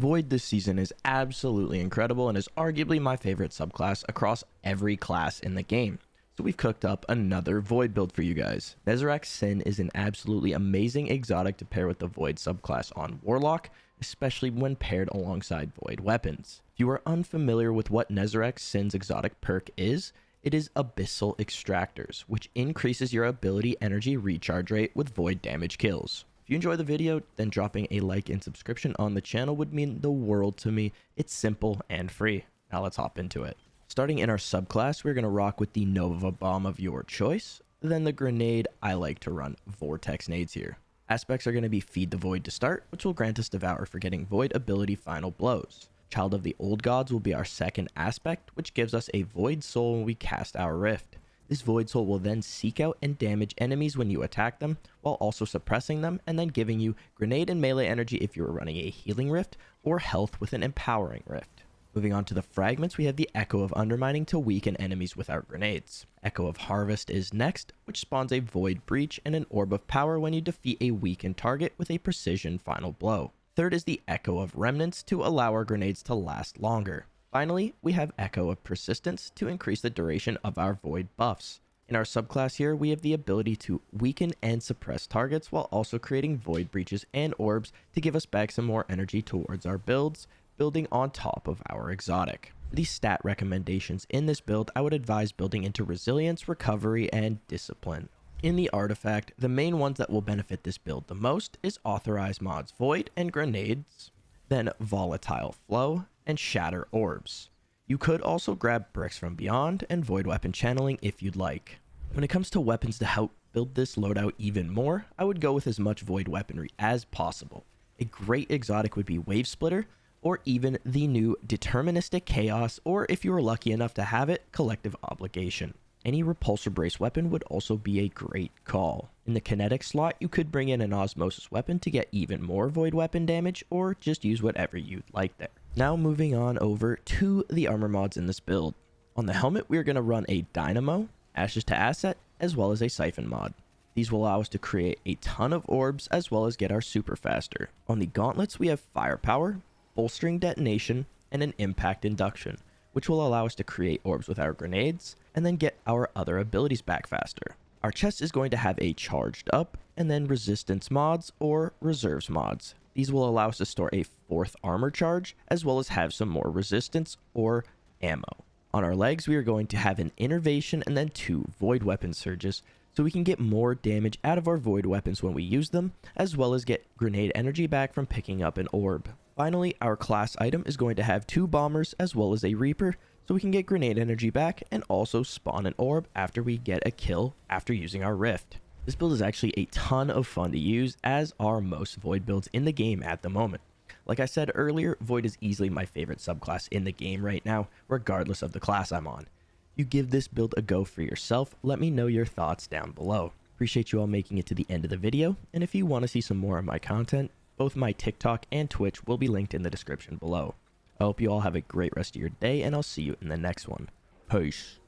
Void this season is absolutely incredible and is arguably my favorite subclass across every class in the game. So we've cooked up another Void build for you guys. Nezarac's Sin is an absolutely amazing exotic to pair with the Void subclass on Warlock, especially when paired alongside Void weapons. If you are unfamiliar with what Nezarac's Sin's exotic perk is, it is Abyssal Extractors, which increases your ability energy recharge rate with Void damage kills. If you enjoy the video, then dropping a like and subscription on the channel would mean the world to me. It's simple and free. Now let's hop into it. Starting in our subclass, we're going to rock with the Nova Bomb of your choice. Then the grenade, I like to run Vortex nades here. Aspects are going to be Feed the Void to start, which will grant us Devour for getting Void ability final blows. Child of the Old Gods will be our second aspect, which gives us a Void Soul when we cast our Rift. This Void Soul will then seek out and damage enemies when you attack them, while also suppressing them and then giving you grenade and melee energy if you are running a healing rift, or health with an empowering rift. Moving on to the fragments, we have the Echo of Undermining to weaken enemies with our grenades. Echo of Harvest is next, which spawns a Void Breach and an Orb of Power when you defeat a weakened target with a precision final blow. Third is the Echo of Remnants to allow our grenades to last longer. Finally, we have Echo of Persistence to increase the duration of our Void buffs. In our subclass here, we have the ability to weaken and suppress targets while also creating Void Breaches and Orbs to give us back some more energy towards our builds, building on top of our exotic. The stat recommendations in this build, I would advise building into Resilience, Recovery, and Discipline. In the artifact, the main ones that will benefit this build the most is Authorized Mods Void and Grenades, then Volatile Flow, and Shatter Orbs. You could also grab Bricks from Beyond and Void Weapon Channeling if you'd like. When it comes to weapons to help build this loadout even more, I would go with as much Void weaponry as possible. A great exotic would be Wave Splitter, or even the new Deterministic Chaos, or if you were lucky enough to have it, Collective Obligation. Any Repulsor Brace weapon would also be a great call. In the kinetic slot, you could bring in an Osmosis weapon to get even more Void weapon damage, or just use whatever you'd like there. Now moving on over to the armor mods in this build. On the helmet, we're going to run a Dynamo, Ashes to Asset, as well as a Siphon mod. These will allow us to create a ton of orbs as well as get our super faster. On the gauntlets, we have Firepower, Bolstering Detonation, and an Impact Induction, which will allow us to create orbs with our grenades and then get our other abilities back faster. Our chest is going to have a Charged Up and then Resistance mods or Reserves mods. These will allow us to store a 4th armor charge as well as have some more resistance or ammo. On our legs, we are going to have an Innervation and then 2 Void Weapon Surges, so we can get more damage out of our Void weapons when we use them, as well as get grenade energy back from picking up an orb. Finally, our class item is going to have 2 bombers as well as a Reaper, so we can get grenade energy back and also spawn an orb after we get a kill after using our Rift. This build is actually a ton of fun to use, as are most Void builds in the game at the moment. Like I said earlier, Void is easily my favorite subclass in the game right now, regardless of the class I'm on. If you give this build a go for yourself, let me know your thoughts down below. Appreciate you all making it to the end of the video, and if you want to see some more of my content, both my TikTok and Twitch will be linked in the description below. I hope you all have a great rest of your day, and I'll see you in the next one. Peace.